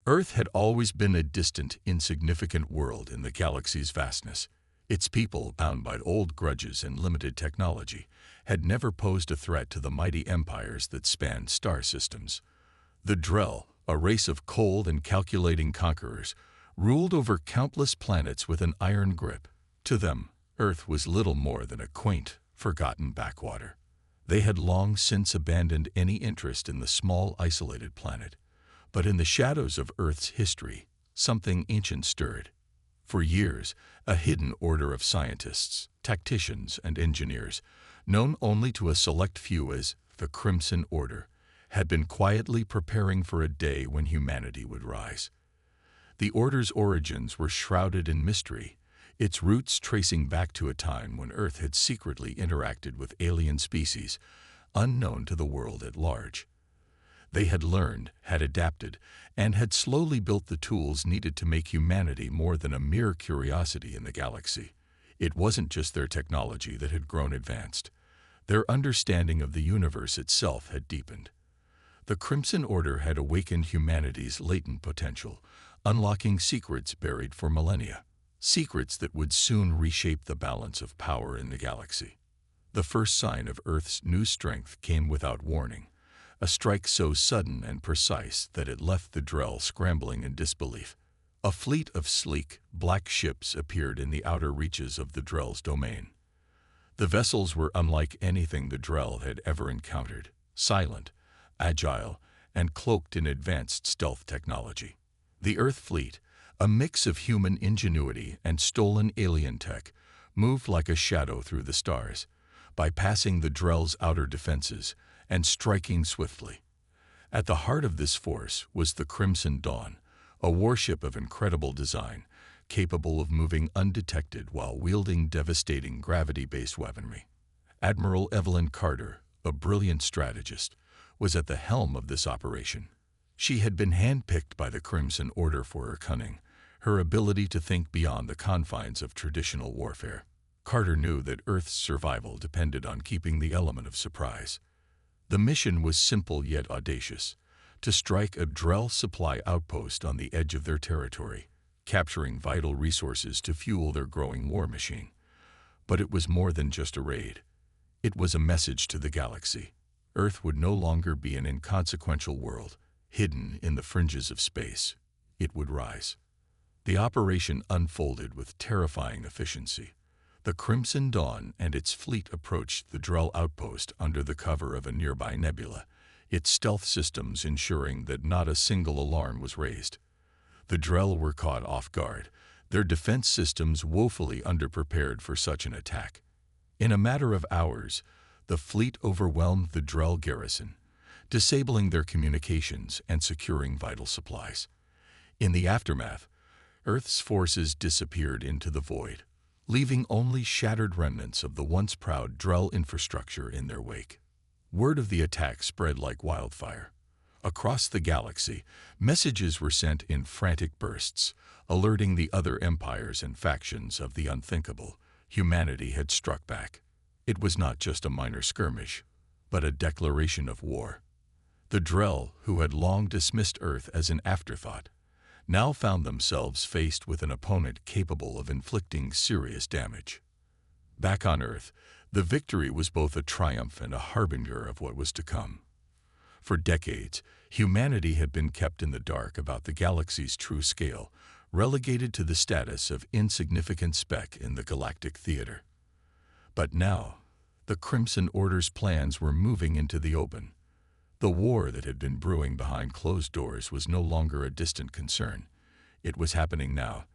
Earth had always been a distant, insignificant world in the galaxy's vastness. Its people, bound by old grudges and limited technology, had never posed a threat to the mighty empires that spanned star systems. The Drell, a race of cold and calculating conquerors, ruled over countless planets with an iron grip. To them, Earth was little more than a quaint, forgotten backwater. They had long since abandoned any interest in the small, isolated planet. But in the shadows of Earth's history, something ancient stirred. For years, a hidden order of scientists, tacticians, and engineers, known only to a select few as the Crimson Order, had been quietly preparing for a day when humanity would rise. The Order's origins were shrouded in mystery, its roots tracing back to a time when Earth had secretly interacted with alien species, unknown to the world at large. They had learned, had adapted, and had slowly built the tools needed to make humanity more than a mere curiosity in the galaxy. It wasn't just their technology that had grown advanced. Their understanding of the universe itself had deepened. The Crimson Order had awakened humanity's latent potential, unlocking secrets buried for millennia, secrets that would soon reshape the balance of power in the galaxy. The first sign of Earth's new strength came without warning. A strike so sudden and precise that it left the Drell scrambling in disbelief. A fleet of sleek, black ships appeared in the outer reaches of the Drell's domain. The vessels were unlike anything the Drell had ever encountered, silent, agile, and cloaked in advanced stealth technology. The Earth fleet, a mix of human ingenuity and stolen alien tech, moved like a shadow through the stars, bypassing the Drell's outer defenses and striking swiftly. At the heart of this force was the Crimson Dawn, a warship of incredible design, capable of moving undetected while wielding devastating gravity-based weaponry. Admiral Evelyn Carter, a brilliant strategist, was at the helm of this operation. She had been handpicked by the Crimson Order for her cunning, her ability to think beyond the confines of traditional warfare. Carter knew that Earth's survival depended on keeping the element of surprise. The mission was simple yet audacious: to strike a Drell supply outpost on the edge of their territory, capturing vital resources to fuel their growing war machine. But it was more than just a raid. It was a message to the galaxy. Earth would no longer be an inconsequential world, hidden in the fringes of space. It would rise. The operation unfolded with terrifying efficiency. The Crimson Dawn and its fleet approached the Drell outpost under the cover of a nearby nebula, its stealth systems ensuring that not a single alarm was raised. The Drell were caught off guard, their defense systems woefully underprepared for such an attack. In a matter of hours, the fleet overwhelmed the Drell garrison, disabling their communications and securing vital supplies. In the aftermath, Earth's forces disappeared into the void, leaving only shattered remnants of the once proud Drell infrastructure in their wake. Word of the attack spread like wildfire. Across the galaxy, messages were sent in frantic bursts, alerting the other empires and factions of the unthinkable. Humanity had struck back. It was not just a minor skirmish, but a declaration of war. The Drell, who had long dismissed Earth as an afterthought, now found themselves faced with an opponent capable of inflicting serious damage. Back on Earth, the victory was both a triumph and a harbinger of what was to come. For decades, humanity had been kept in the dark about the galaxy's true scale, relegated to the status of insignificant speck in the galactic theater. But now, the Crimson Order's plans were moving into the open. The war that had been brewing behind closed doors was no longer a distant concern. It was happening now,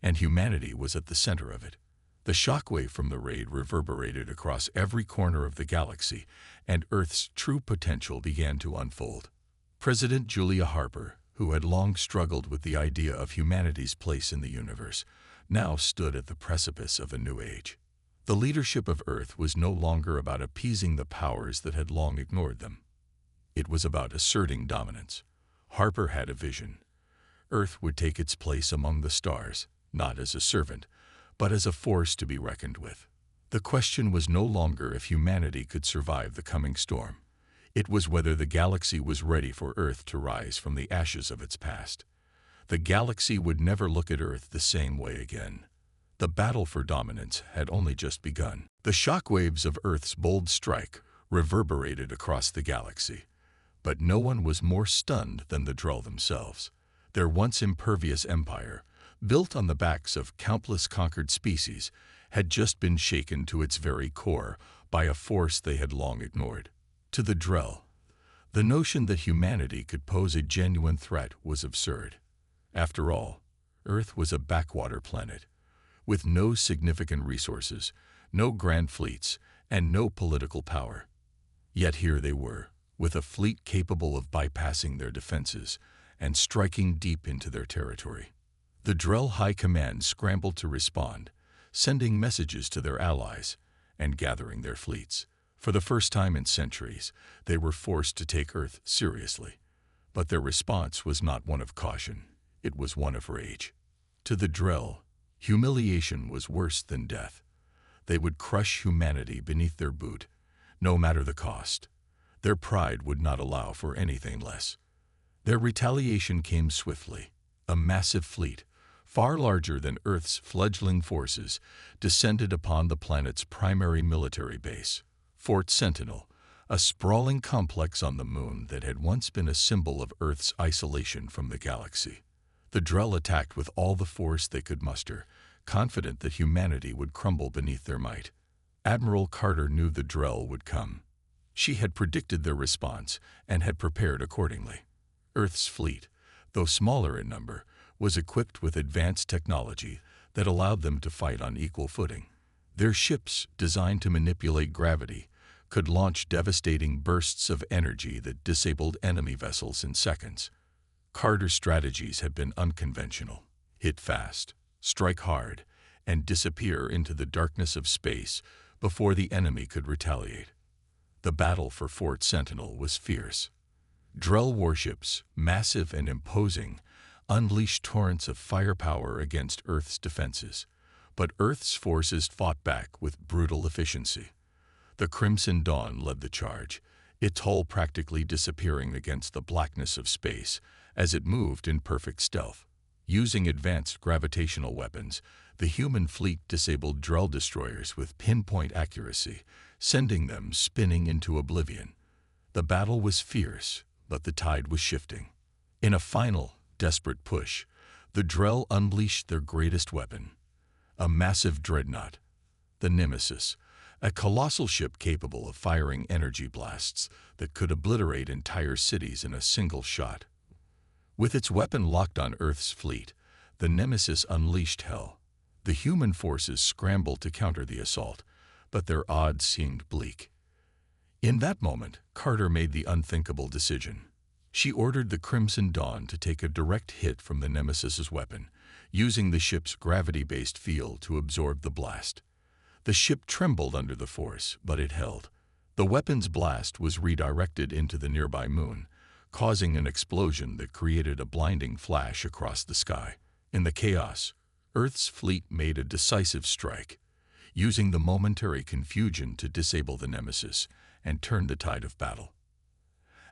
and humanity was at the center of it. The shockwave from the raid reverberated across every corner of the galaxy, and Earth's true potential began to unfold. President Julia Harper, who had long struggled with the idea of humanity's place in the universe, now stood at the precipice of a new age. The leadership of Earth was no longer about appeasing the powers that had long ignored them. It was about asserting dominance. Harper had a vision. Earth would take its place among the stars, not as a servant, but as a force to be reckoned with. The question was no longer if humanity could survive the coming storm. It was whether the galaxy was ready for Earth to rise from the ashes of its past. The galaxy would never look at Earth the same way again. The battle for dominance had only just begun. The shockwaves of Earth's bold strike reverberated across the galaxy. But no one was more stunned than the Drell themselves. Their once impervious empire, built on the backs of countless conquered species, had just been shaken to its very core by a force they had long ignored. To the Drell, the notion that humanity could pose a genuine threat was absurd. After all, Earth was a backwater planet, with no significant resources, no grand fleets, and no political power. Yet here they were, with a fleet capable of bypassing their defenses and striking deep into their territory. The Drell High Command scrambled to respond, sending messages to their allies and gathering their fleets. For the first time in centuries, they were forced to take Earth seriously. But their response was not one of caution. It was one of rage. To the Drell, humiliation was worse than death. They would crush humanity beneath their boot, no matter the cost. Their pride would not allow for anything less. Their retaliation came swiftly. A massive fleet, far larger than Earth's fledgling forces, descended upon the planet's primary military base, Fort Sentinel, a sprawling complex on the moon that had once been a symbol of Earth's isolation from the galaxy. The Drell attacked with all the force they could muster, confident that humanity would crumble beneath their might. Admiral Carter knew the Drell would come. She had predicted their response and had prepared accordingly. Earth's fleet, though smaller in number, was equipped with advanced technology that allowed them to fight on equal footing. Their ships, designed to manipulate gravity, could launch devastating bursts of energy that disabled enemy vessels in seconds. Carter's strategies had been unconventional. Hit fast, strike hard, and disappear into the darkness of space before the enemy could retaliate. The battle for Fort Sentinel was fierce. Drell warships, massive and imposing, unleashed torrents of firepower against Earth's defenses, but Earth's forces fought back with brutal efficiency. The Crimson Dawn led the charge, its hull practically disappearing against the blackness of space as it moved in perfect stealth. Using advanced gravitational weapons, the human fleet disabled Drell destroyers with pinpoint accuracy, sending them spinning into oblivion. The battle was fierce, but the tide was shifting. In a final, desperate push, the Drell unleashed their greatest weapon, a massive dreadnought, the Nemesis, a colossal ship capable of firing energy blasts that could obliterate entire cities in a single shot. With its weapon locked on Earth's fleet, the Nemesis unleashed hell. The human forces scrambled to counter the assault, but their odds seemed bleak. In that moment, Carter made the unthinkable decision. She ordered the Crimson Dawn to take a direct hit from the Nemesis's weapon, using the ship's gravity-based field to absorb the blast. The ship trembled under the force, but it held. The weapon's blast was redirected into the nearby moon, causing an explosion that created a blinding flash across the sky. In the chaos, Earth's fleet made a decisive strike, using the momentary confusion to disable the Nemesis and turn the tide of battle.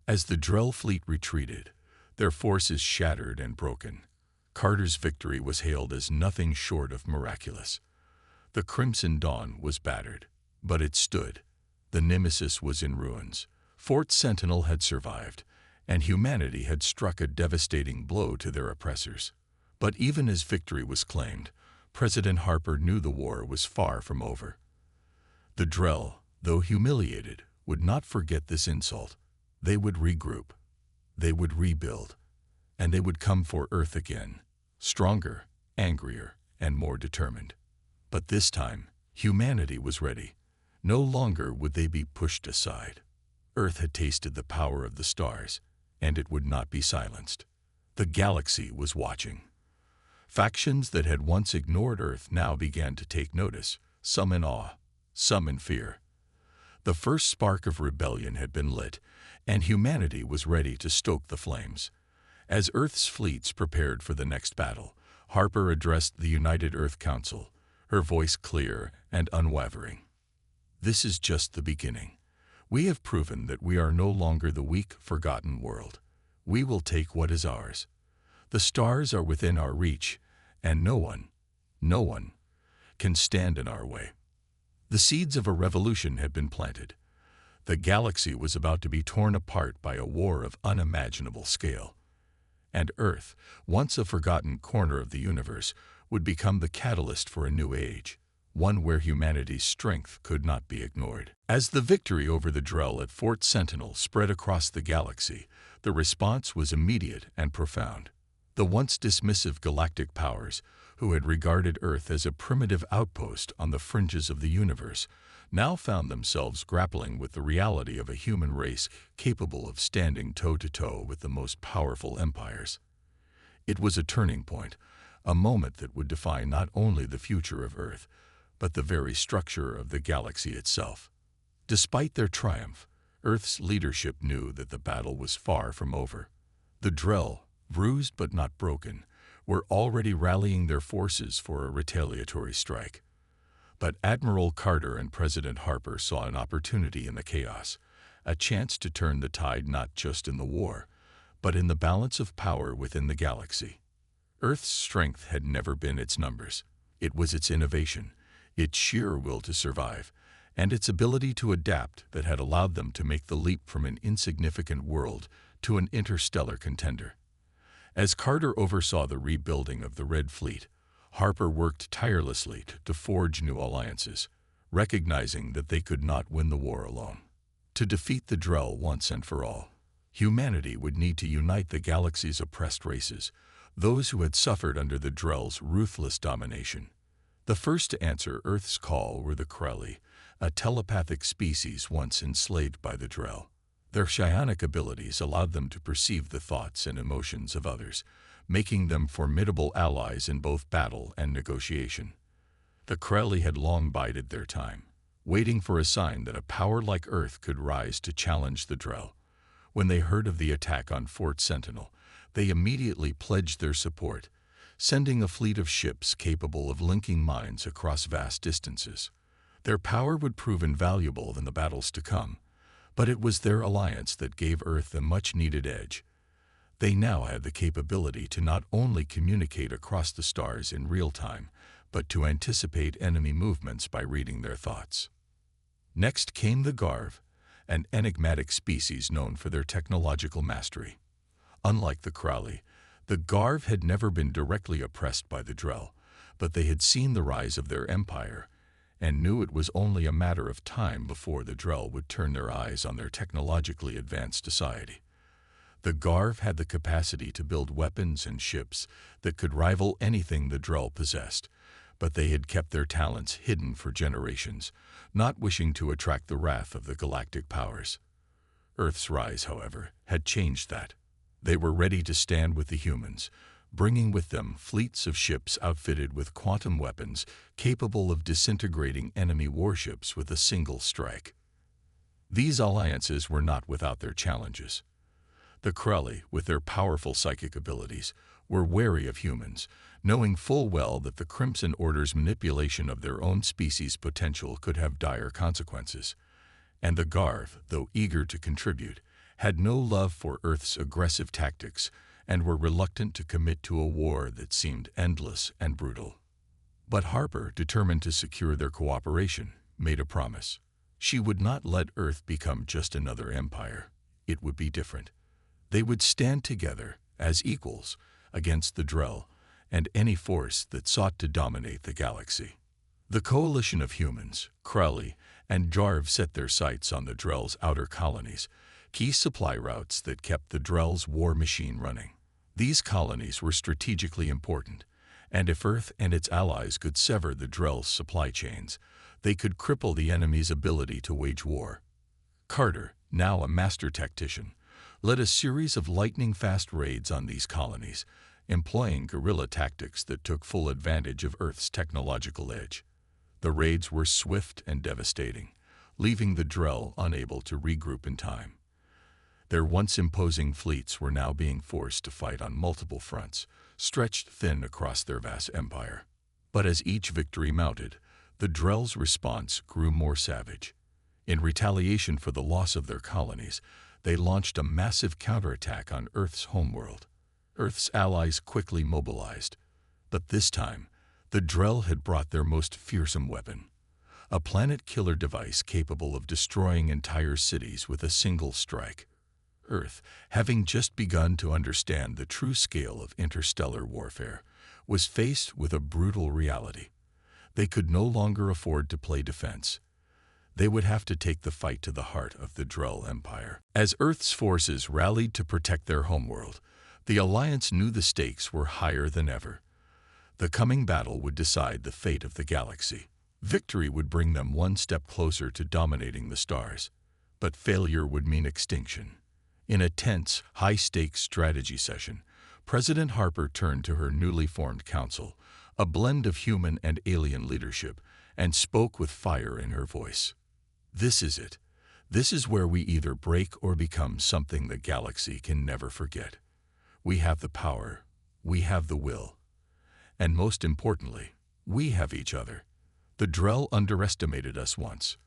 As the Drell fleet retreated, their forces shattered and broken. Carter's victory was hailed as nothing short of miraculous. The Crimson Dawn was battered, but it stood. The Nemesis was in ruins. Fort Sentinel had survived, and humanity had struck a devastating blow to their oppressors. But even as victory was claimed, President Harper knew the war was far from over. The Drell, though humiliated, would not forget this insult. They would regroup, they would rebuild, and they would come for Earth again, stronger, angrier, and more determined. But this time, humanity was ready. No longer would they be pushed aside. Earth had tasted the power of the stars, and it would not be silenced. The galaxy was watching. Factions that had once ignored Earth now began to take notice, some in awe, some in fear. The first spark of rebellion had been lit, and humanity was ready to stoke the flames. As Earth's fleets prepared for the next battle, Harper addressed the United Earth Council, her voice clear and unwavering. "This is just the beginning. We have proven that we are no longer the weak, forgotten world. We will take what is ours." The stars are within our reach, and no one, can stand in our way. The seeds of a revolution had been planted. The galaxy was about to be torn apart by a war of unimaginable scale. And Earth, once a forgotten corner of the universe, would become the catalyst for a new age, one where humanity's strength could not be ignored. As the victory over the Drell at Fort Sentinel spread across the galaxy, the response was immediate and profound. The once dismissive galactic powers, who had regarded Earth as a primitive outpost on the fringes of the universe, now found themselves grappling with the reality of a human race capable of standing toe-to-toe with the most powerful empires. It was a turning point, a moment that would define not only the future of Earth, but the very structure of the galaxy itself. Despite their triumph, Earth's leadership knew that the battle was far from over. The Drell, bruised but not broken, were already rallying their forces for a retaliatory strike. But Admiral Carter and President Harper saw an opportunity in the chaos, a chance to turn the tide not just in the war, but in the balance of power within the galaxy. Earth's strength had never been its numbers. It was its innovation, its sheer will to survive, and its ability to adapt that had allowed them to make the leap from an insignificant world to an interstellar contender. As Carter oversaw the rebuilding of the Red Fleet, Harper worked tirelessly to forge new alliances, recognizing that they could not win the war alone. To defeat the Drell once and for all, humanity would need to unite the galaxy's oppressed races, those who had suffered under the Drell's ruthless domination. The first to answer Earth's call were the Krelli, a telepathic species once enslaved by the Drell. Their psionic abilities allowed them to perceive the thoughts and emotions of others, making them formidable allies in both battle and negotiation. The Krelli had long bided their time, waiting for a sign that a power like Earth could rise to challenge the Drell. When they heard of the attack on Fort Sentinel, they immediately pledged their support, sending a fleet of ships capable of linking minds across vast distances. Their power would prove invaluable in the battles to come, but it was their alliance that gave Earth a much-needed edge. They now had the capability to not only communicate across the stars in real time, but to anticipate enemy movements by reading their thoughts. Next came the Garv, an enigmatic species known for their technological mastery. Unlike the Krelli, the Garv had never been directly oppressed by the Drell, but they had seen the rise of their empire and knew it was only a matter of time before the Drell would turn their eyes on their technologically advanced society. The Garv had the capacity to build weapons and ships that could rival anything the Drell possessed, but they had kept their talents hidden for generations, not wishing to attract the wrath of the galactic powers. Earth's rise, however, had changed that. They were ready to stand with the humans, bringing with them fleets of ships outfitted with quantum weapons capable of disintegrating enemy warships with a single strike. These alliances were not without their challenges. The Krelli, with their powerful psychic abilities, were wary of humans, knowing full well that the Crimson Order's manipulation of their own species' potential could have dire consequences. And the Garv, though eager to contribute, had no love for Earth's aggressive tactics and were reluctant to commit to a war that seemed endless and brutal. But Harper, determined to secure their cooperation, made a promise. She would not let Earth become just another empire. It would be different. They would stand together, as equals, against the Drell and any force that sought to dominate the galaxy. The coalition of humans, Krelli, and Jarv set their sights on the Drell's outer colonies, key supply routes that kept the Drell's war machine running. These colonies were strategically important, and if Earth and its allies could sever the Drell's supply chains, they could cripple the enemy's ability to wage war. Carter, now a master tactician, led a series of lightning-fast raids on these colonies, employing guerrilla tactics that took full advantage of Earth's technological edge. The raids were swift and devastating, leaving the Drell unable to regroup in time. Their once imposing fleets were now being forced to fight on multiple fronts, stretched thin across their vast empire. But as each victory mounted, the Drell's response grew more savage. In retaliation for the loss of their colonies, they launched a massive counterattack on Earth's homeworld. Earth's allies quickly mobilized. But this time, the Drell had brought their most fearsome weapon, a planet-killer device capable of destroying entire cities with a single strike. Earth, having just begun to understand the true scale of interstellar warfare, was faced with a brutal reality. They could no longer afford to play defense. They would have to take the fight to the heart of the Drell Empire. As Earth's forces rallied to protect their homeworld, the Alliance knew the stakes were higher than ever. The coming battle would decide the fate of the galaxy. Victory would bring them one step closer to dominating the stars, but failure would mean extinction. In a tense, high-stakes strategy session, President Harper turned to her newly formed council, a blend of human and alien leadership, and spoke with fire in her voice. This is it. This is where we either break or become something the galaxy can never forget. We have the power, we have the will, and most importantly, we have each other. The Drell underestimated us once.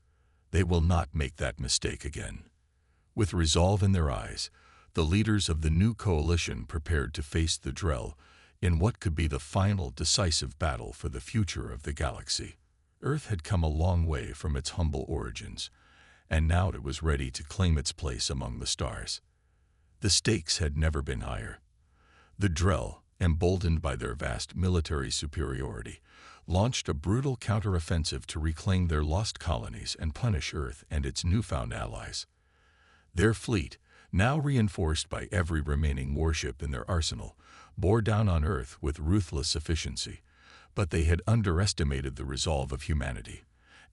They will not make that mistake again. With resolve in their eyes, the leaders of the new coalition prepared to face the Drell in what could be the final decisive battle for the future of the galaxy. Earth had come a long way from its humble origins, and now it was ready to claim its place among the stars. The stakes had never been higher. The Drell, emboldened by their vast military superiority, launched a brutal counteroffensive to reclaim their lost colonies and punish Earth and its newfound allies. Their fleet, now reinforced by every remaining warship in their arsenal, bore down on Earth with ruthless efficiency, but they had underestimated the resolve of humanity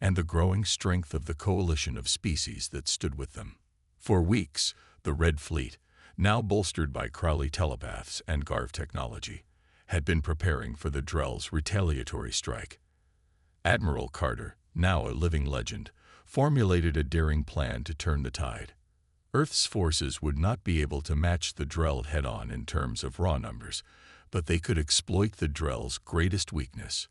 and the growing strength of the coalition of species that stood with them. For weeks, the Red Fleet, now bolstered by Crowley telepaths and Garv technology, had been preparing for the Drell's retaliatory strike. Admiral Carter, now a living legend, formulated a daring plan to turn the tide. Earth's forces would not be able to match the Drell head-on in terms of raw numbers, but they could exploit the Drell's greatest weakness,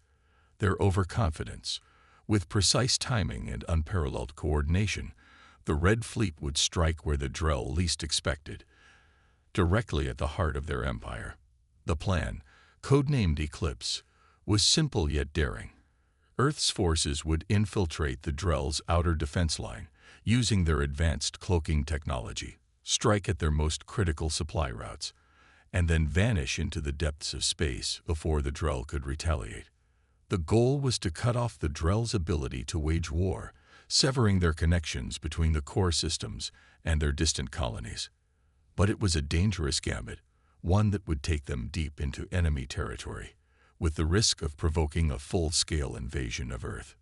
their overconfidence. With precise timing and unparalleled coordination, the Red Fleet would strike where the Drell least expected, directly at the heart of their empire. The plan, codenamed Eclipse, was simple yet daring. Earth's forces would infiltrate the Drell's outer defense line, using their advanced cloaking technology, strike at their most critical supply routes, and then vanish into the depths of space before the Drell could retaliate. The goal was to cut off the Drell's ability to wage war, severing their connections between the core systems and their distant colonies. But it was a dangerous gambit, one that would take them deep into enemy territory, with the risk of provoking a full-scale invasion of Earth.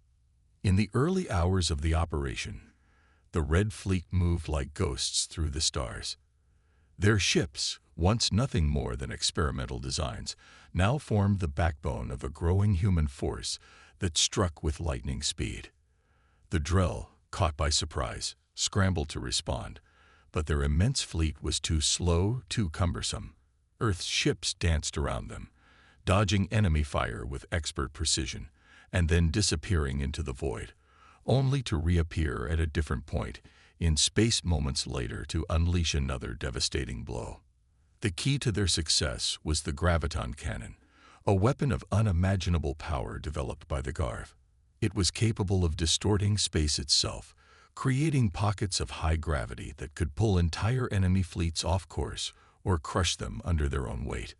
In the early hours of the operation, the Red Fleet moved like ghosts through the stars. Their ships, once nothing more than experimental designs, now formed the backbone of a growing human force that struck with lightning speed. The Drell, caught by surprise, scrambled to respond, but their immense fleet was too slow, too cumbersome. Earth's ships danced around them, dodging enemy fire with expert precision, and then disappearing into the void, only to reappear at a different point in space moments later to unleash another devastating blow. The key to their success was the graviton cannon, a weapon of unimaginable power developed by the Garv. It was capable of distorting space itself, creating pockets of high gravity that could pull entire enemy fleets off course or crush them under their own weight.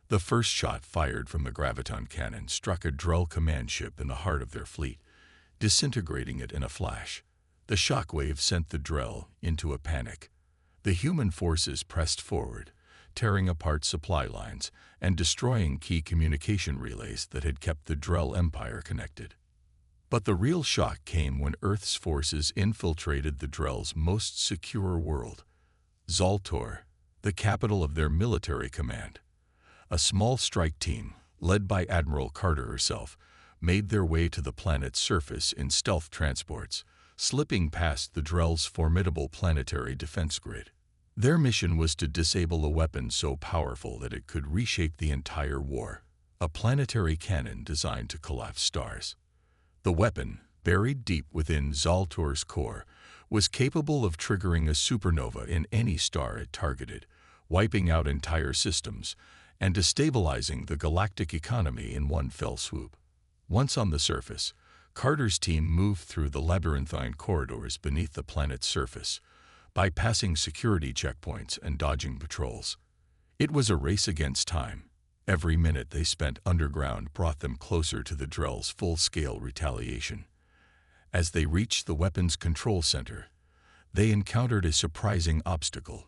The first shot fired from the graviton cannon struck a Drell command ship in the heart of their fleet, disintegrating it in a flash. The shockwave sent the Drell into a panic. The human forces pressed forward, tearing apart supply lines and destroying key communication relays that had kept the Drell Empire connected. But the real shock came when Earth's forces infiltrated the Drell's most secure world, Zaltor, the capital of their military command. A small strike team, led by Admiral Carter herself, made their way to the planet's surface in stealth transports, slipping past the Drell's formidable planetary defense grid. Their mission was to disable a weapon so powerful that it could reshape the entire war, a planetary cannon designed to collapse stars. The weapon, buried deep within Zaltor's core, was capable of triggering a supernova in any star it targeted, wiping out entire systems and destabilizing the galactic economy in one fell swoop. Once on the surface, Carter's team moved through the labyrinthine corridors beneath the planet's surface, bypassing security checkpoints and dodging patrols. It was a race against time. Every minute they spent underground brought them closer to the Drell's full-scale retaliation. As they reached the weapons control center, they encountered a surprising obstacle.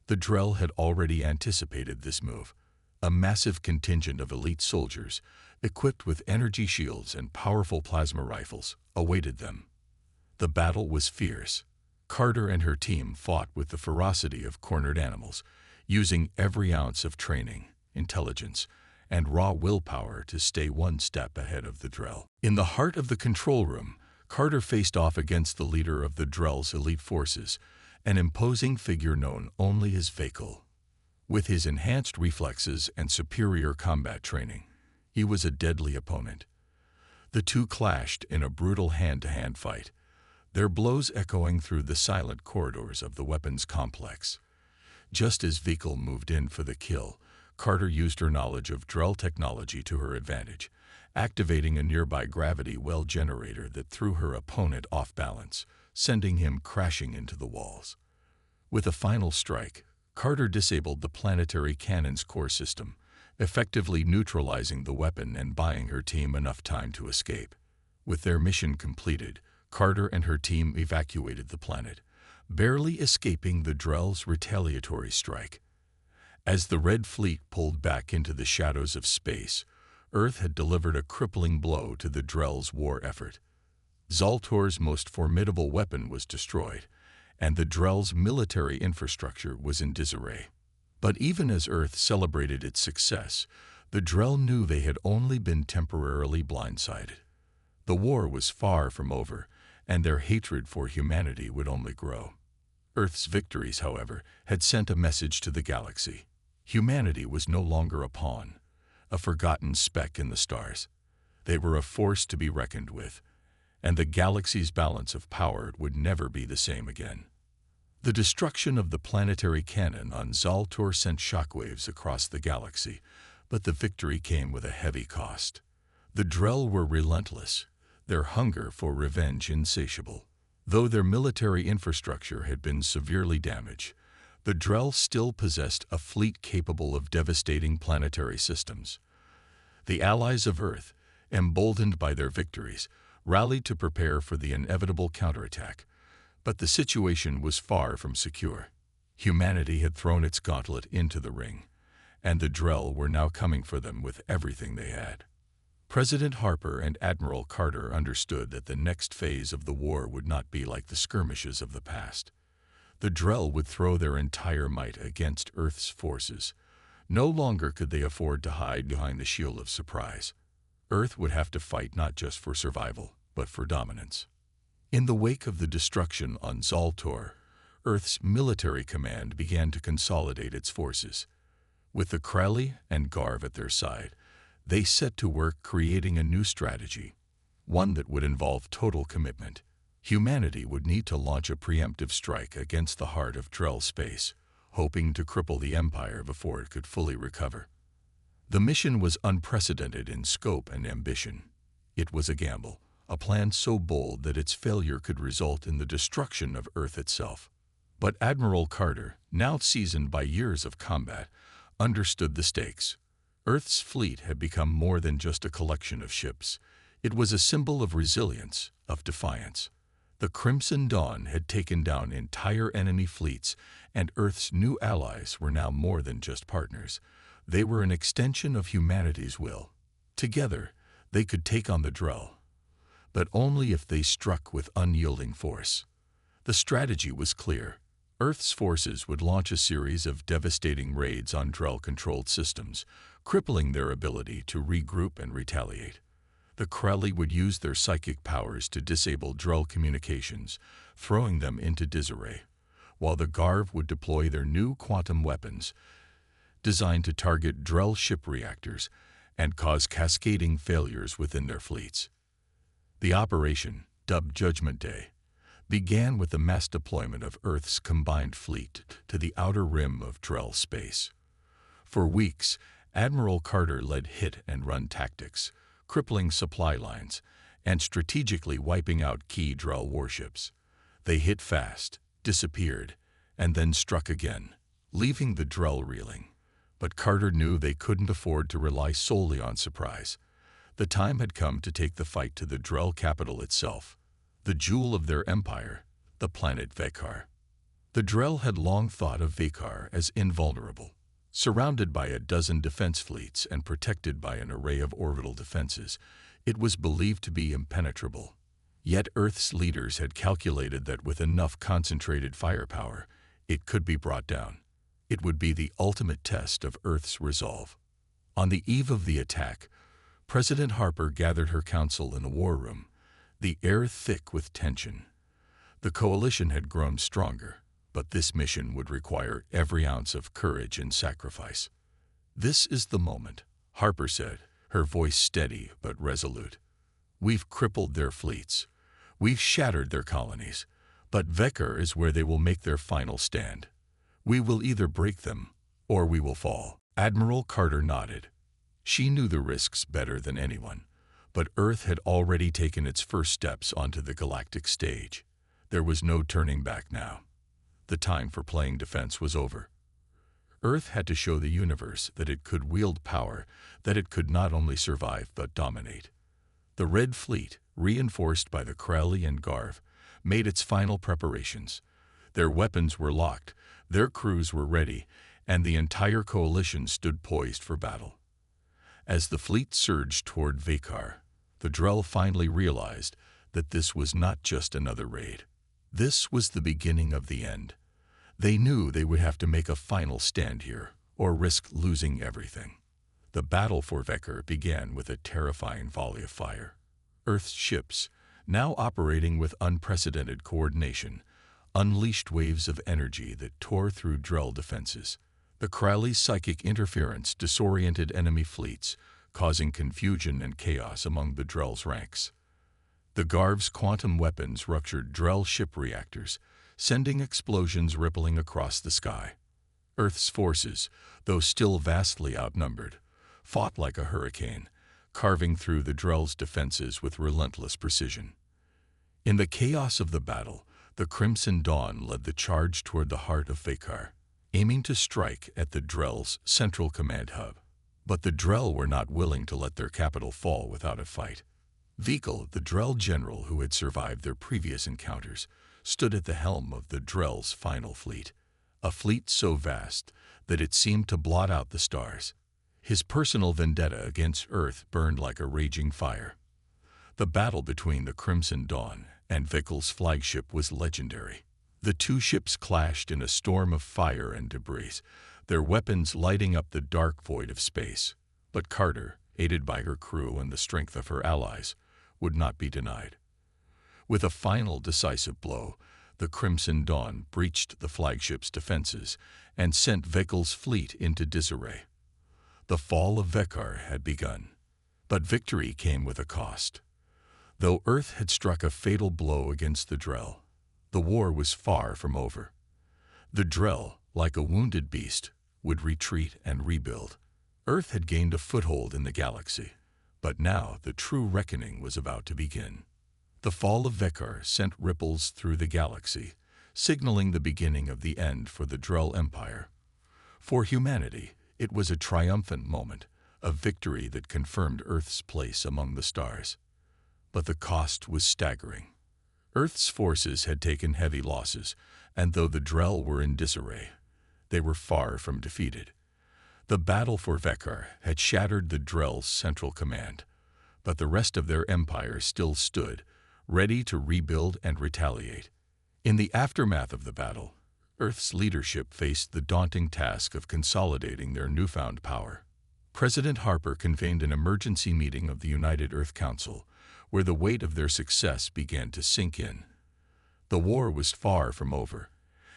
The Drell had already anticipated this move. A massive contingent of elite soldiers, equipped with energy shields and powerful plasma rifles, awaited them. The battle was fierce. Carter and her team fought with the ferocity of cornered animals, using every ounce of training, intelligence, and raw willpower to stay one step ahead of the Drell. In the heart of the control room, Carter faced off against the leader of the Drell's elite forces, an imposing figure known only as Vakal. With his enhanced reflexes and superior combat training, he was a deadly opponent. The two clashed in a brutal hand-to-hand fight, their blows echoing through the silent corridors of the weapons complex. Just as Vakal moved in for the kill, Carter used her knowledge of Drell technology to her advantage, activating a nearby gravity well generator that threw her opponent off balance, sending him crashing into the walls. With a final strike, Carter disabled the planetary cannon's core system, effectively neutralizing the weapon and buying her team enough time to escape. With their mission completed, Carter and her team evacuated the planet, barely escaping the Drell's retaliatory strike. As the Red Fleet pulled back into the shadows of space, Earth had delivered a crippling blow to the Drell's war effort. Zaltor's most formidable weapon was destroyed, and the Drell's military infrastructure was in disarray. But even as Earth celebrated its success, the Drell knew they had only been temporarily blindsided. The war was far from over, and their hatred for humanity would only grow. Earth's victories, however, had sent a message to the galaxy. Humanity was no longer a pawn, a forgotten speck in the stars. They were a force to be reckoned with, and the galaxy's balance of power would never be the same again. The destruction of the planetary cannon on Zaltor sent shockwaves across the galaxy, but the victory came with a heavy cost. The Drell were relentless, their hunger for revenge insatiable. Though their military infrastructure had been severely damaged, the Drell still possessed a fleet capable of devastating planetary systems. The allies of Earth, emboldened by their victories, rallied to prepare for the inevitable counterattack. But the situation was far from secure. Humanity had thrown its gauntlet into the ring, and the Drell were now coming for them with everything they had. President Harper and Admiral Carter understood that the next phase of the war would not be like the skirmishes of the past. The Drell would throw their entire might against Earth's forces. No longer could they afford to hide behind the shield of surprise. Earth would have to fight not just for survival, but for dominance. In the wake of the destruction on Zaltor, Earth's military command began to consolidate its forces. With the Kralli and Garv at their side, they set to work creating a new strategy, one that would involve total commitment. Humanity would need to launch a preemptive strike against the heart of Drell space, hoping to cripple the Empire before it could fully recover. The mission was unprecedented in scope and ambition. It was a gamble, a plan so bold that its failure could result in the destruction of Earth itself. But Admiral Carter, now seasoned by years of combat, understood the stakes. Earth's fleet had become more than just a collection of ships. It was a symbol of resilience, of defiance. The Crimson Dawn had taken down entire enemy fleets, and Earth's new allies were now more than just partners. They were an extension of humanity's will. Together, they could take on the Drell, but only if they struck with unyielding force. The strategy was clear. Earth's forces would launch a series of devastating raids on Drell-controlled systems, crippling their ability to regroup and retaliate. The Kralli would use their psychic powers to disable Drell communications, throwing them into disarray, while the Garv would deploy their new quantum weapons, designed to target Drell ship reactors and cause cascading failures within their fleets. The operation, dubbed Judgment Day, began with the mass deployment of Earth's combined fleet to the outer rim of Drell space. For weeks, Admiral Carter led hit-and-run tactics, crippling supply lines, and strategically wiping out key Drell warships. They hit fast, disappeared, and then struck again, leaving the Drell reeling. But Carter knew they couldn't afford to rely solely on surprise. The time had come to take the fight to the Drell capital itself, the jewel of their empire, the planet Vekar. The Drell had long thought of Vekar as invulnerable, surrounded by a dozen defense fleets and protected by an array of orbital defenses. It was believed to be impenetrable. Yet Earth's leaders had calculated that with enough concentrated firepower, it could be brought down. It would be the ultimate test of Earth's resolve. On the eve of the attack, President Harper gathered her council in a war room, the air thick with tension. The coalition had grown stronger, but this mission would require every ounce of courage and sacrifice. "This is the moment," Harper said, her voice steady but resolute. "We've crippled their fleets. We've shattered their colonies. But Vekar is where they will make their final stand. We will either break them, or we will fall." Admiral Carter nodded. She knew the risks better than anyone, but Earth had already taken its first steps onto the galactic stage. There was no turning back now. The time for playing defense was over. Earth had to show the universe that it could wield power, that it could not only survive but dominate. The Red Fleet, reinforced by the Crowley and Garv, made its final preparations. Their weapons were locked, their crews were ready, and the entire coalition stood poised for battle. As the fleet surged toward Vekar, the Drell finally realized that this was not just another raid. This was the beginning of the end. They knew they would have to make a final stand here, or risk losing everything. The battle for Vekar began with a terrifying volley of fire. Earth's ships, now operating with unprecedented coordination, unleashed waves of energy that tore through Drell defenses. The Crowley's psychic interference disoriented enemy fleets, causing confusion and chaos among the Drell's ranks. The Garv's quantum weapons ruptured Drell ship reactors, sending explosions rippling across the sky. Earth's forces, though still vastly outnumbered, fought like a hurricane, carving through the Drell's defenses with relentless precision. In the chaos of the battle, the Crimson Dawn led the charge toward the heart of Vekar, aiming to strike at the Drell's central command hub. But the Drell were not willing to let their capital fall without a fight. Veekel, the Drell general who had survived their previous encounters, stood at the helm of the Drell's final fleet, a fleet so vast that it seemed to blot out the stars. His personal vendetta against Earth burned like a raging fire. The battle between the Crimson Dawn and Veekel's flagship was legendary. The two ships clashed in a storm of fire and debris, their weapons lighting up the dark void of space. But Carter, aided by her crew and the strength of her allies, would not be denied. With a final decisive blow, the Crimson Dawn breached the flagship's defenses and sent Veekel's fleet into disarray. The fall of Vekar had begun, but victory came with a cost. Though Earth had struck a fatal blow against the Drell, the war was far from over. The Drell, like a wounded beast, would retreat and rebuild. Earth had gained a foothold in the galaxy, but now the true reckoning was about to begin. The fall of Vekar sent ripples through the galaxy, signaling the beginning of the end for the Drell Empire. For humanity, it was a triumphant moment, a victory that confirmed Earth's place among the stars. But the cost was staggering. Earth's forces had taken heavy losses, and though the Drell were in disarray, they were far from defeated. The battle for Vekar had shattered the Drell's central command, but the rest of their empire still stood, ready to rebuild and retaliate. In the aftermath of the battle, Earth's leadership faced the daunting task of consolidating their newfound power. President Harper convened an emergency meeting of the United Earth Council, where the weight of their success began to sink in. The war was far from over,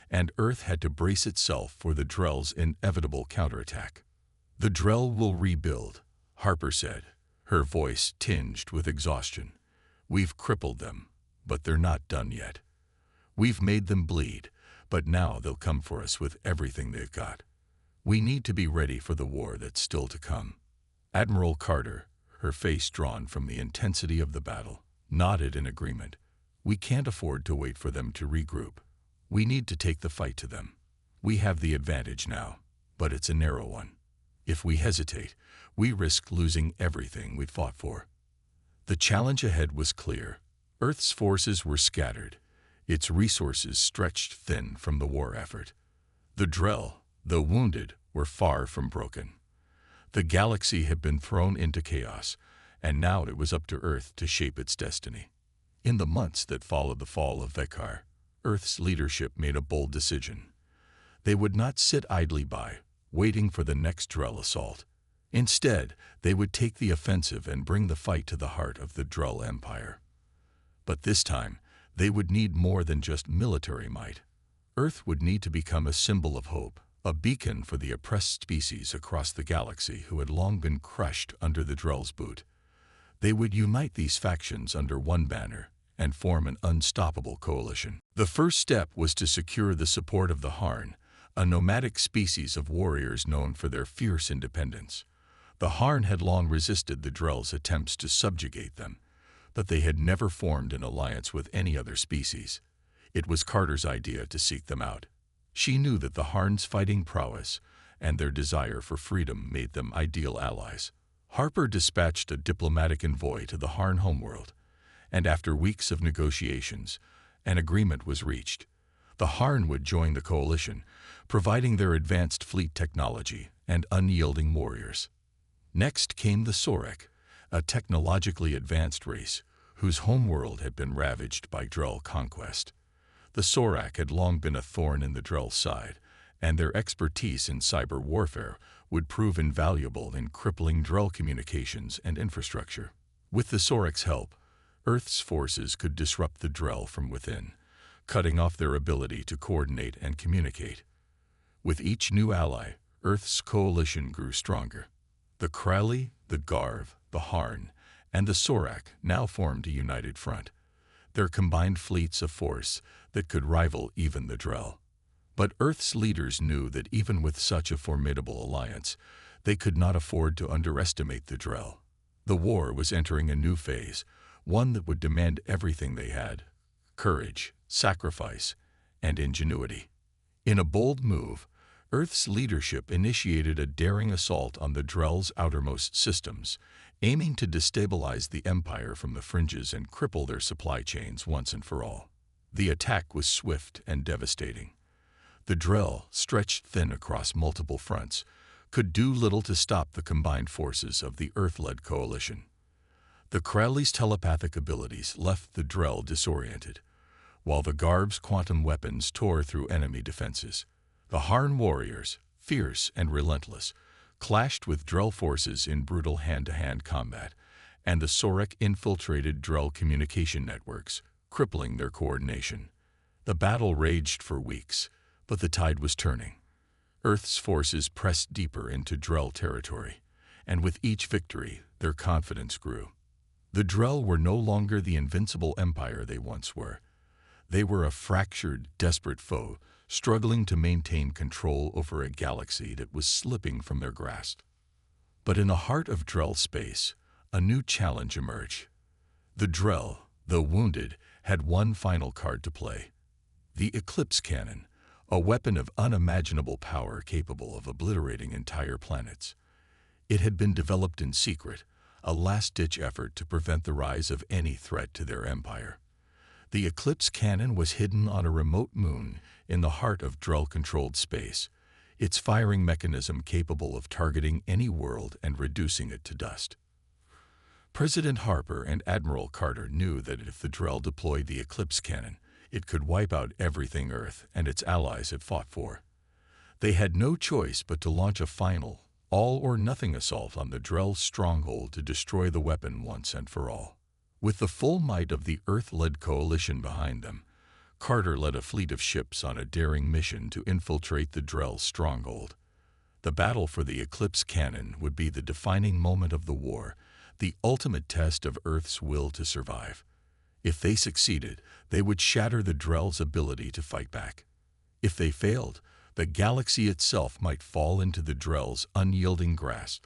and Earth had to brace itself for the Drell's inevitable counterattack. "The Drell will rebuild," Harper said, her voice tinged with exhaustion. "We've crippled them, but they're not done yet. We've made them bleed, but now they'll come for us with everything they've got. We need to be ready for the war that's still to come. Admiral Carter, her face drawn from the intensity of the battle, nodded in agreement. We can't afford to wait for them to regroup. We need to take the fight to them. We have the advantage now, but it's a narrow one. If we hesitate, we risk losing everything we've fought for. The challenge ahead was clear. Earth's forces were scattered, its resources stretched thin from the war effort. The Drell, though wounded, were far from broken. The galaxy had been thrown into chaos, and now it was up to Earth to shape its destiny. In the months that followed the fall of Vekar, Earth's leadership made a bold decision. They would not sit idly by, waiting for the next Drell assault. Instead, they would take the offensive and bring the fight to the heart of the Drell Empire. But this time, they would need more than just military might. Earth would need to become a symbol of hope, a beacon for the oppressed species across the galaxy who had long been crushed under the Drell's boot. They would unite these factions under one banner and form an unstoppable coalition. The first step was to secure the support of the Harn, a nomadic species of warriors known for their fierce independence. The Harn had long resisted the Drell's attempts to subjugate them, but they had never formed an alliance with any other species. It was Carter's idea to seek them out. She knew that the Harn's fighting prowess and their desire for freedom made them ideal allies. Harper dispatched a diplomatic envoy to the Harn homeworld, and after weeks of negotiations, an agreement was reached. The Harn would join the coalition, providing their advanced fleet technology and unyielding warriors. Next came the Sorek, a technologically advanced race whose homeworld had been ravaged by Drell conquest. The Sorak had long been a thorn in the Drell's side, and their expertise in cyber warfare would prove invaluable in crippling Drell communications and infrastructure. With the Sorek's help, Earth's forces could disrupt the Drell from within, cutting off their ability to coordinate and communicate. With each new ally, Earth's coalition grew stronger. The Krali, the Garv, the Harn, and the Sorak now formed a united front, their combined fleets of force that could rival even the Drell. But Earth's leaders knew that even with such a formidable alliance, they could not afford to underestimate the Drell. The war was entering a new phase, one that would demand everything they had: courage, sacrifice, and ingenuity. In a bold move, Earth's leadership initiated a daring assault on the Drell's outermost systems, aiming to destabilize the Empire from the fringes and cripple their supply chains once and for all. The attack was swift and devastating. The Drell, stretched thin across multiple fronts, could do little to stop the combined forces of the Earth-led coalition. The Krali's telepathic abilities left the Drell disoriented, while the Garv's quantum weapons tore through enemy defenses. The Harn warriors, fierce and relentless, clashed with Drell forces in brutal hand-to-hand combat, and the Sorek infiltrated Drell communication networks, crippling their coordination. The battle raged for weeks, but the tide was turning. Earth's forces pressed deeper into Drell territory, and with each victory, their confidence grew. The Drell were no longer the invincible empire they once were. They were a fractured, desperate foe, struggling to maintain control over a galaxy that was slipping from their grasp. But in the heart of Drell space, a new challenge emerged. The Drell, though wounded, had one final card to play: the Eclipse Cannon, a weapon of unimaginable power capable of obliterating entire planets. It had been developed in secret, a last-ditch effort to prevent the rise of any threat to their empire. The Eclipse Cannon was hidden on a remote moon in the heart of Drell-controlled space, its firing mechanism capable of targeting any world and reducing it to dust. President Harper and Admiral Carter knew that if the Drell deployed the Eclipse Cannon, it could wipe out everything Earth and its allies had fought for. They had no choice but to launch a final, all-or-nothing assault on the Drell's stronghold to destroy the weapon once and for all. With the full might of the Earth-led coalition behind them, Carter led a fleet of ships on a daring mission to infiltrate the Drell's stronghold. The battle for the Eclipse Cannon would be the defining moment of the war, the ultimate test of Earth's will to survive. If they succeeded, they would shatter the Drell's ability to fight back. If they failed, The galaxy itself might fall into the Drell's unyielding grasp.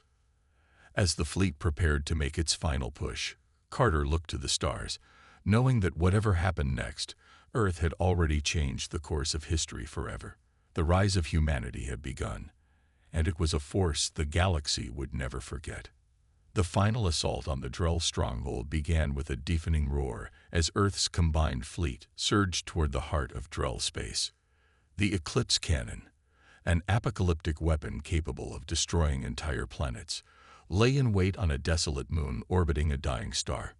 As the fleet prepared to make its final push, Carter looked to the stars, knowing that whatever happened next, Earth had already changed the course of history forever. The rise of humanity had begun, and it was a force the galaxy would never forget. The final assault on the Drell stronghold began with a deafening roar as Earth's combined fleet surged toward the heart of Drell space. The Eclipse Cannon, an apocalyptic weapon capable of destroying entire planets, lay in wait on a desolate moon orbiting a dying star.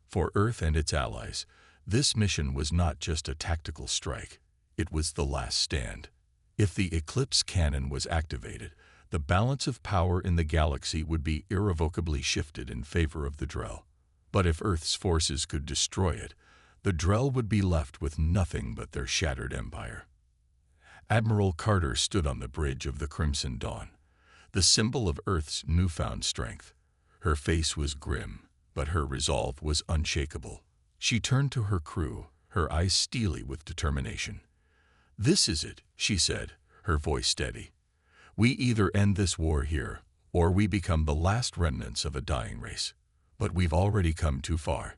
For Earth and its allies, this mission was not just a tactical strike, it was the last stand. If the Eclipse Cannon was activated, the balance of power in the galaxy would be irrevocably shifted in favor of the Drell. But if Earth's forces could destroy it, the Drell would be left with nothing but their shattered empire. Admiral Carter stood on the bridge of the Crimson Dawn, the symbol of Earth's newfound strength. Her face was grim, but her resolve was unshakable. She turned to her crew, her eyes steely with determination. "This is it," she said, her voice steady. "We either end this war here, or we become the last remnants of a dying race. But we've already come too far.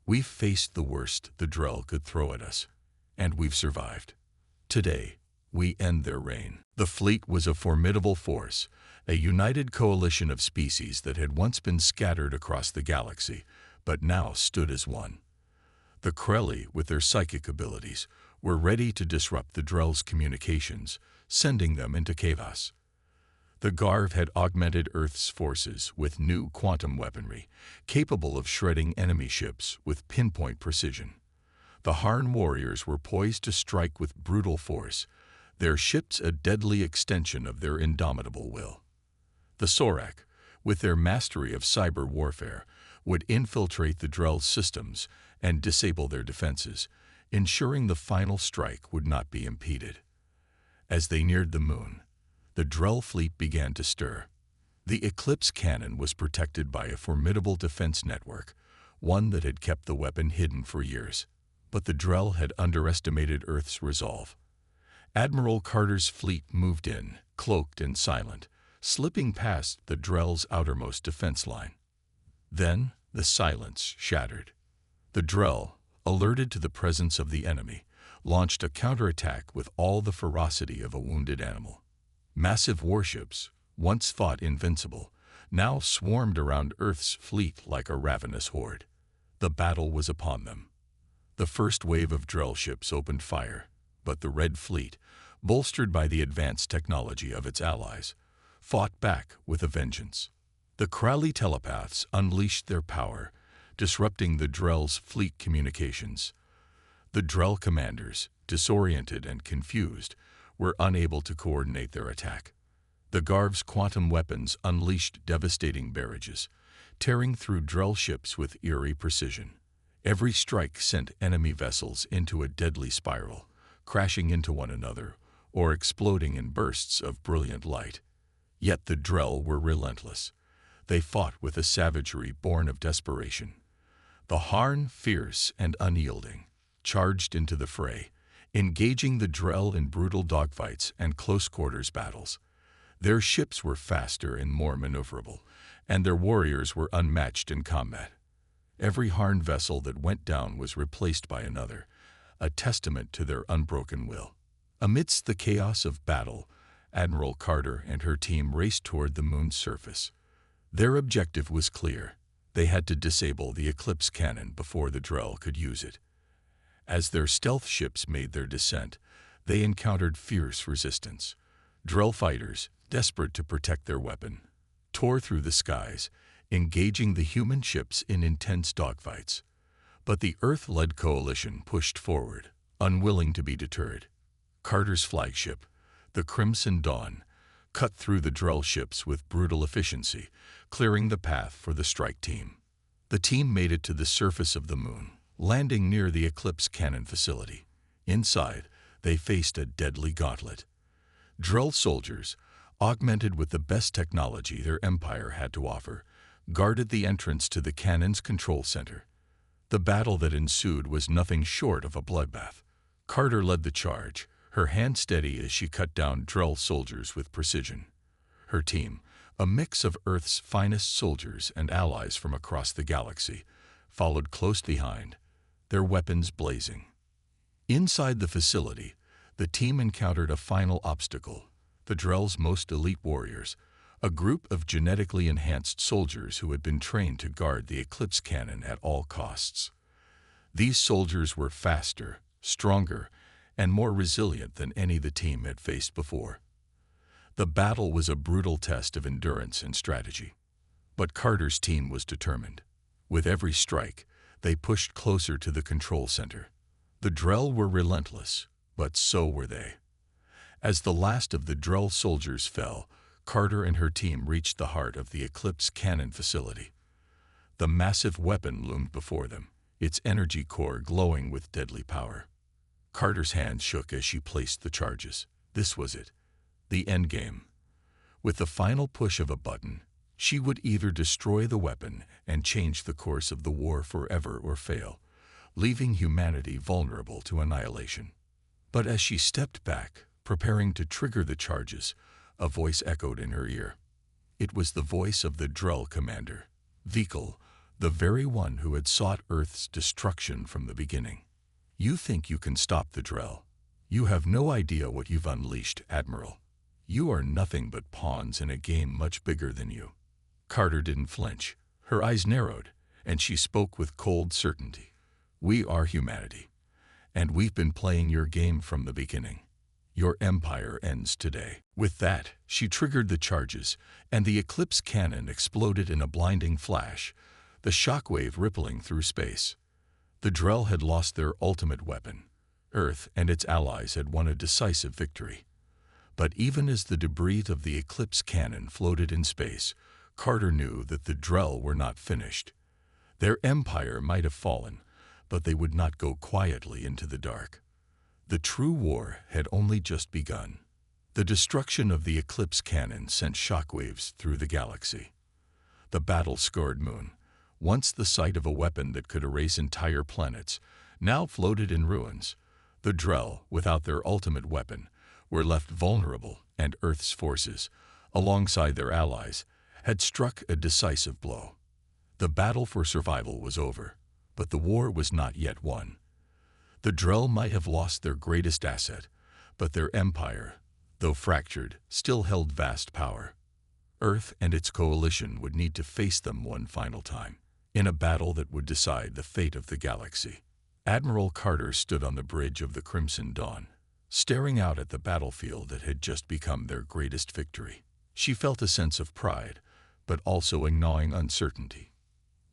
We've faced the worst the Drell could throw at us, and we've survived. Today, we end their reign." The fleet was a formidable force, a united coalition of species that had once been scattered across the galaxy, but now stood as one. The Krelli, with their psychic abilities, were ready to disrupt the Drell's communications, sending them into chaos. The Garv had augmented Earth's forces with new quantum weaponry, capable of shredding enemy ships with pinpoint precision. The Harn warriors were poised to strike with brutal force, their ships a deadly extension of their indomitable will. The Sorak, with their mastery of cyber warfare, would infiltrate the Drell's systems and disable their defenses, ensuring the final strike would not be impeded. As they neared the moon, the Drell fleet began to stir. The Eclipse Cannon was protected by a formidable defense network, one that had kept the weapon hidden for years. But the Drell had underestimated Earth's resolve. Admiral Carter's fleet moved in, cloaked and silent, slipping past the Drell's outermost defense line. Then the silence shattered. The Drell, alerted to the presence of the enemy, launched a counterattack with all the ferocity of a wounded animal. Massive warships, once thought invincible, now swarmed around Earth's fleet like a ravenous horde. The battle was upon them. The first wave of Drell ships opened fire, but the Red Fleet, bolstered by the advanced technology of its allies, fought back with a vengeance. The Kralli telepaths unleashed their power, disrupting the Drell's fleet communications. The Drell commanders, disoriented and confused, were unable to coordinate their attack. The Garv's quantum weapons unleashed devastating barrages, tearing through Drell ships with eerie precision. Every strike sent enemy vessels into a deadly spiral, crashing into one another or exploding in bursts of brilliant light. Yet the Drell were relentless. They fought with a savagery born of desperation. The Harn, fierce and unyielding, charged into the fray, engaging the Drell in brutal dogfights and close-quarters battles. Their ships were faster and more maneuverable, and their warriors were unmatched in combat. Every Harn vessel that went down was replaced by another, a testament to their unbroken will. Amidst the chaos of battle, Admiral Carter and her team raced toward the moon's surface. Their objective was clear. They had to disable the Eclipse Cannon before the Drell could use it. As their stealth ships made their descent, they encountered fierce resistance. Drell fighters, desperate to protect their weapon, tore through the skies, engaging the human ships in intense dogfights. But the Earth-led coalition pushed forward, unwilling to be deterred. Carter's flagship, the Crimson Dawn, cut through the Drell ships with brutal efficiency, clearing the path for the strike team. The team made it to the surface of the moon, landing near the Eclipse Cannon facility. Inside, they faced a deadly gauntlet. Drell soldiers, augmented with the best technology their empire had to offer, guarded the entrance to the cannon's control center. The battle that ensued was nothing short of a bloodbath. Carter led the charge, her hand steady as she cut down Drell soldiers with precision. Her team, a mix of Earth's finest soldiers and allies from across the galaxy, followed close behind, their weapons blazing. Inside the facility, the team encountered a final obstacle: the Drell's most elite warriors, a group of genetically enhanced soldiers who had been trained to guard the Eclipse cannon at all costs. These soldiers were faster, stronger, and more resilient than any the team had faced before. The battle was a brutal test of endurance and strategy. But Carter's team was determined. With every strike, they pushed closer to the control center. The Drell were relentless, but so were they. As the last of the Drell soldiers fell, Carter and her team reached the heart of the Eclipse cannon facility. The massive weapon loomed before them, its energy core glowing with deadly power. Carter's hands shook as she placed the charges. This was it, the endgame. With the final push of a button, she would either destroy the weapon and change the course of the war forever or fail, leaving humanity vulnerable to annihilation. But as she stepped back, preparing to trigger the charges, a voice echoed in her ear. It was the voice of the Drell commander, Vikal, the very one who had sought Earth's destruction from the beginning. "You think you can stop the Drell? You have no idea what you've unleashed, Admiral. You are nothing but pawns in a game much bigger than you." Carter didn't flinch. Her eyes narrowed, and she spoke with cold certainty. "We are humanity, and we've been playing your game from the beginning. Your empire ends today." With that, she triggered the charges, and the Eclipse cannon exploded in a blinding flash, the shockwave rippling through space. The Drell had lost their ultimate weapon. Earth and its allies had won a decisive victory. But even as the debris of the Eclipse cannon floated in space, Carter knew that the Drell were not finished. Their empire might have fallen, but they would not go quietly into the dark. The true war had only just begun. The destruction of the Eclipse cannon sent shockwaves through the galaxy. The battle-scarred moon, once the site of a weapon that could erase entire planets, now floated in ruins. The Drell, without their ultimate weapon, were left vulnerable, and Earth's forces, alongside their allies, had struck a decisive blow. The battle for survival was over, but the war was not yet won. The Drell might have lost their greatest asset, but their empire, though fractured, still held vast power. Earth and its coalition would need to face them one final time, in a battle that would decide the fate of the galaxy. Admiral Carter stood on the bridge of the Crimson Dawn, staring out at the battlefield that had just become their greatest victory. She felt a sense of pride, but also a gnawing uncertainty.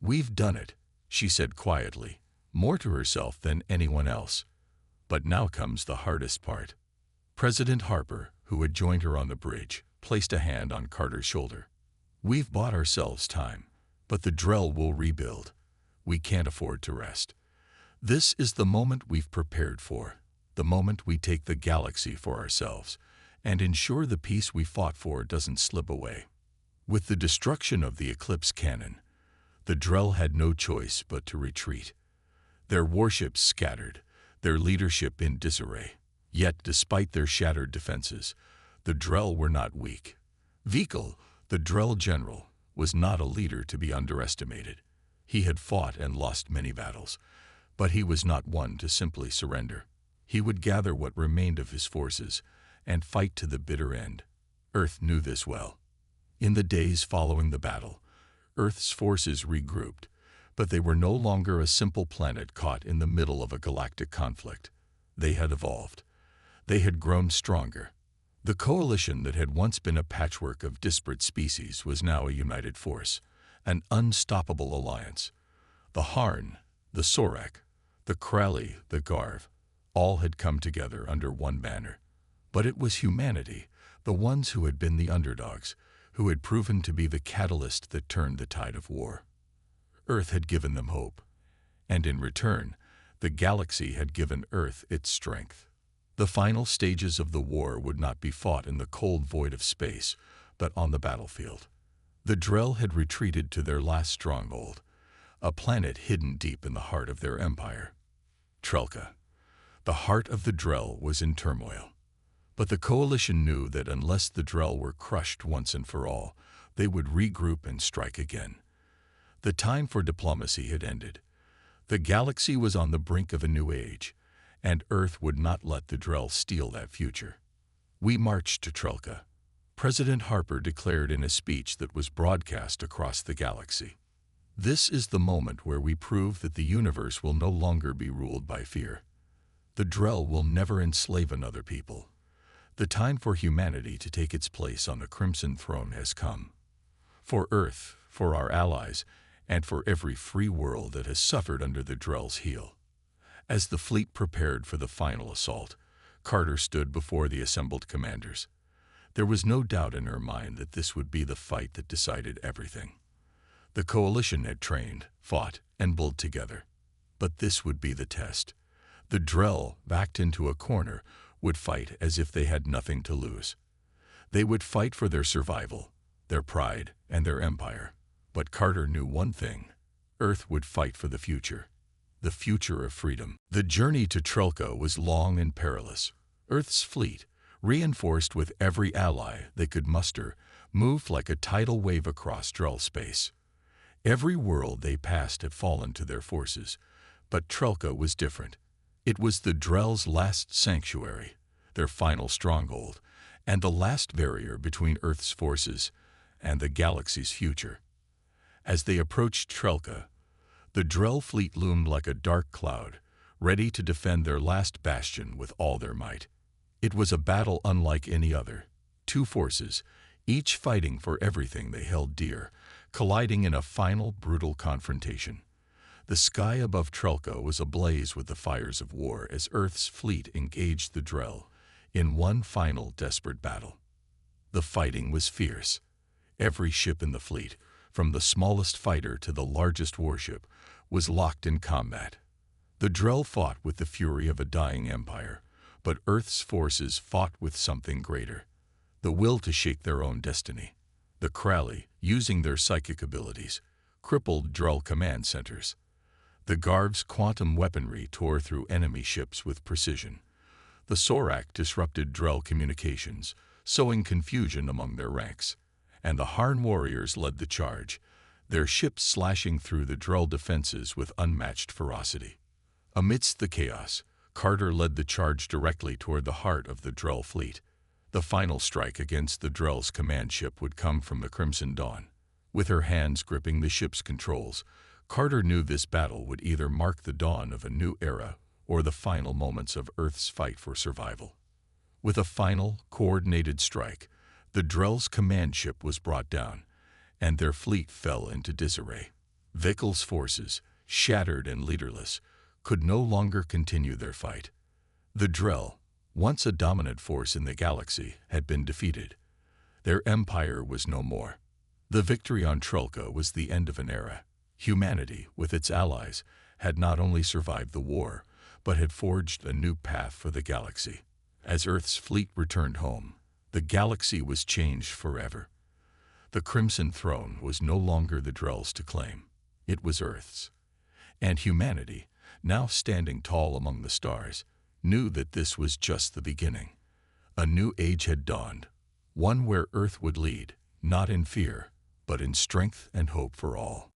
"We've done it," she said quietly, more to herself than anyone else. But now comes the hardest part. President Harper, who had joined her on the bridge, placed a hand on Carter's shoulder. "We've bought ourselves time, but the Drell will rebuild. We can't afford to rest. This is the moment we've prepared for, the moment we take the galaxy for ourselves, and ensure the peace we fought for doesn't slip away." With the destruction of the Eclipse cannon, the Drell had no choice but to retreat. Their warships scattered, their leadership in disarray. Yet, despite their shattered defenses, the Drell were not weak. Vikal, the Drell general, was not a leader to be underestimated. He had fought and lost many battles, but he was not one to simply surrender. He would gather what remained of his forces and fight to the bitter end. Earth knew this well. In the days following the battle, Earth's forces regrouped, but they were no longer a simple planet caught in the middle of a galactic conflict. They had evolved. They had grown stronger. The coalition that had once been a patchwork of disparate species was now a united force, an unstoppable alliance. The Harn, the Sorak, the Krali, the Garv, all had come together under one banner. But it was humanity, the ones who had been the underdogs, who had proven to be the catalyst that turned the tide of war. Earth had given them hope, and in return, the galaxy had given Earth its strength. The final stages of the war would not be fought in the cold void of space, but on the battlefield. The Drell had retreated to their last stronghold, a planet hidden deep in the heart of their empire. Trelka. The heart of the Drell was in turmoil. But the Coalition knew that unless the Drell were crushed once and for all, they would regroup and strike again. The time for diplomacy had ended. The galaxy was on the brink of a new age, and Earth would not let the Drell steal that future. We marched to Trelka. President Harper declared in a speech that was broadcast across the galaxy. This is the moment where we prove that the universe will no longer be ruled by fear. The Drell will never enslave another people. The time for humanity to take its place on the Crimson Throne has come. For Earth, for our allies, and for every free world that has suffered under the Drell's heel. As the fleet prepared for the final assault, Carter stood before the assembled commanders. There was no doubt in her mind that this would be the fight that decided everything. The Coalition had trained, fought, and built together. But this would be the test. The Drell, backed into a corner, would fight as if they had nothing to lose. They would fight for their survival, their pride, and their empire. But Carter knew one thing. Earth would fight for the future of freedom. The journey to Trelka was long and perilous. Earth's fleet, reinforced with every ally they could muster, moved like a tidal wave across Drell space. Every world they passed had fallen to their forces, but Trelka was different. It was the Drell's last sanctuary, their final stronghold, and the last barrier between Earth's forces and the galaxy's future. As they approached Trelka, the Drell fleet loomed like a dark cloud, ready to defend their last bastion with all their might. It was a battle unlike any other. Two forces, each fighting for everything they held dear, colliding in a final, brutal confrontation. The sky above Trelka was ablaze with the fires of war as Earth's fleet engaged the Drell in one final desperate battle. The fighting was fierce. Every ship in the fleet, from the smallest fighter to the largest warship, was locked in combat. The Drell fought with the fury of a dying empire, but Earth's forces fought with something greater, the will to shape their own destiny. The Kralli, using their psychic abilities, crippled Drell command centers. The Garv's quantum weaponry tore through enemy ships with precision. The Sorak disrupted Drell communications, sowing confusion among their ranks. And the Harn warriors led the charge, their ships slashing through the Drell defenses with unmatched ferocity. Amidst the chaos, Carter led the charge directly toward the heart of the Drell fleet. The final strike against the Drell's command ship would come from the Crimson Dawn. With her hands gripping the ship's controls, Carter knew this battle would either mark the dawn of a new era or the final moments of Earth's fight for survival. With a final, coordinated strike, the Drell's command ship was brought down, and their fleet fell into disarray. Vickles' forces, shattered and leaderless, could no longer continue their fight. The Drell, once a dominant force in the galaxy, had been defeated. Their empire was no more. The victory on Trelka was the end of an era. Humanity, with its allies, had not only survived the war, but had forged a new path for the galaxy. As Earth's fleet returned home, the galaxy was changed forever. The Crimson Throne was no longer the Drell's to claim. It was Earth's. And humanity, now standing tall among the stars, knew that this was just the beginning. A new age had dawned, one where Earth would lead, not in fear, but in strength and hope for all.